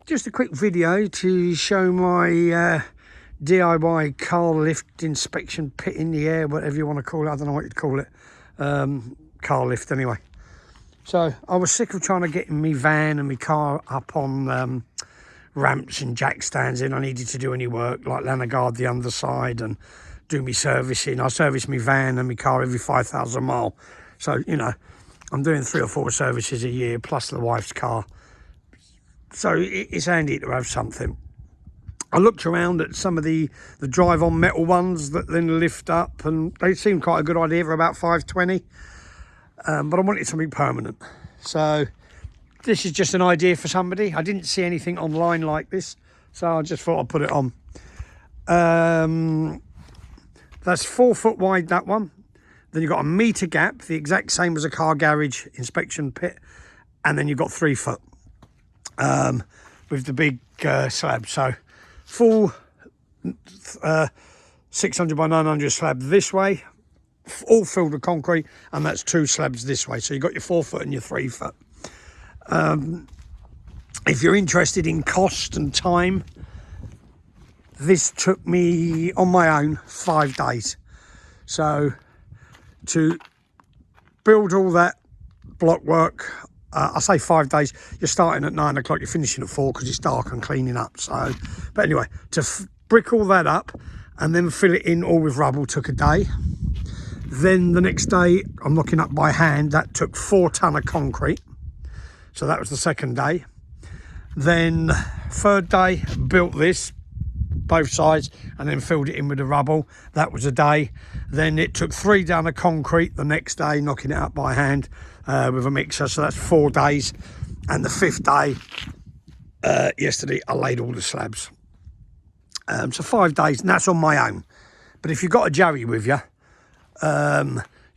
Just a quick video to show my DIY car lift inspection pit in the air, whatever you want to call it. I don't know what you'd call it. Car lift anyway. So I was sick of trying to get my van and my car up on ramps and jack stands in. I needed to do any work like Lanagard the underside and do me servicing. I service my van and my car every 5,000 mile. So, you know, I'm doing 3 or 4 services a year plus the wife's car. So it's handy to have something. I looked around at some of the drive-on metal ones that then lift up, and they seemed quite a good idea for about $520. But I wanted something permanent. So this is just an idea for somebody. I didn't see anything online like this, so I just thought I'd put it on. That's 4 foot wide, that one. Then you've got a metre gap, the exact same as a car garage inspection pit. And then you've got 3 foot with the big slab. So full 600 by 900 slab this way, all filled with concrete, and that's 2 slabs this way. So you've got your 4 foot and your 3 foot. If you're interested in cost and time, this took me on my own 5 days. So to build all that block work, I say 5 days, you're starting at 9 o'clock, you're finishing at 4 because it's dark and cleaning up. So, but anyway, to brick all that up and then fill it in all with rubble took a day. Then the next day, I'm looking up by hand, that took 4 ton of concrete. So that was the second day. Then third day, built this, both sides, and then filled it in with the rubble. That was a day. Then it took 3 down of concrete the next day, knocking it up by hand with a mixer. So that's 4 days. And the 5th day, yesterday, I laid all the slabs. So 5 days, and that's on my own. But if you've got a jerry with you,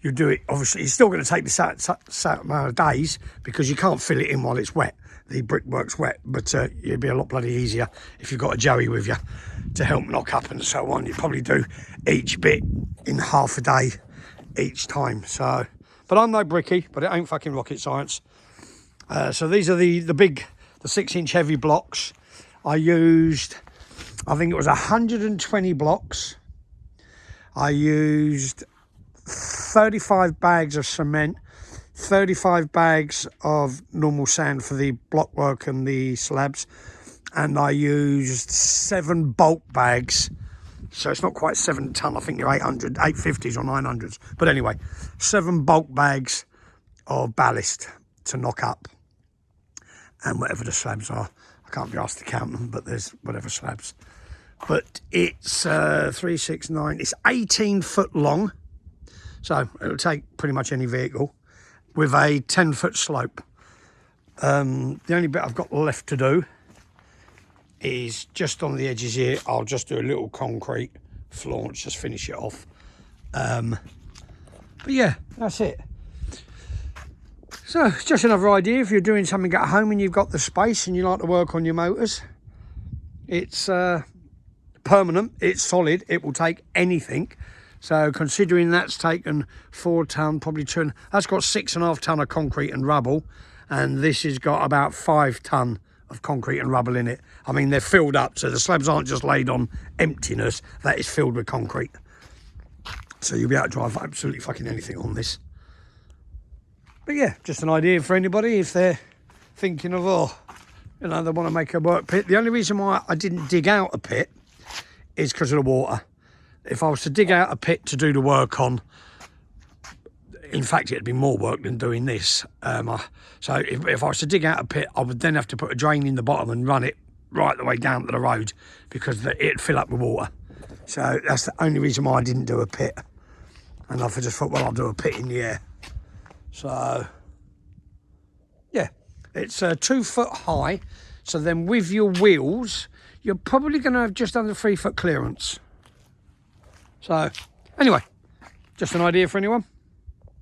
you do it, obviously it's still going to take the same amount of days because you can't fill it in while it's wet. The brickwork's wet, but it'd be a lot bloody easier if you've got a jerry with you to help knock up and so on. You probably do each bit in half a day each time. So, but I'm no bricky, but it ain't fucking rocket science. So these are the 6-inch heavy blocks. I used, I think it was 120 blocks. I used 35 bags of cement, 35 bags of normal sand for the block work and the slabs, and I used 7 bulk bags. So it's not quite 7 ton, I think you're 850s or 900s. But anyway, 7 bulk bags of ballast to knock up. And whatever the slabs are, I can't be asked to count them, but there's whatever slabs. But it's 3, 6, 9, it's 18 foot long. So it'll take pretty much any vehicle with a 10-foot slope. The only bit I've got left to do is just on the edges here. I'll just do a little concrete floor and just finish it off. But yeah, that's it. So it's just another idea if you're doing something at home and you've got the space and you like to work on your motors. It's permanent, it's solid, it will take anything. So considering that's taken 4 ton, probably 2, that's got 6.5 ton of concrete and rubble, and this has got about 5 ton of concrete and rubble in it. I mean, they're filled up, so the slabs aren't just laid on emptiness, that is filled with concrete. So you'll be able to drive absolutely fucking anything on this. But yeah, just an idea for anybody if they're thinking of, oh, you know, they want to make a work pit. The only reason why I didn't dig out a pit is because of the water. If I was to dig out a pit to do the work on, in fact, it'd be more work than doing this. So if I was to dig out a pit, I would then have to put a drain in the bottom and run it right the way down to the road because it'd fill up with water. So that's the only reason why I didn't do a pit. And I just thought, well, I'll do a pit in the air. So, yeah, it's 2 foot high. So then with your wheels, you're probably going to have just under 3 foot clearance. So, anyway, just an idea for anyone.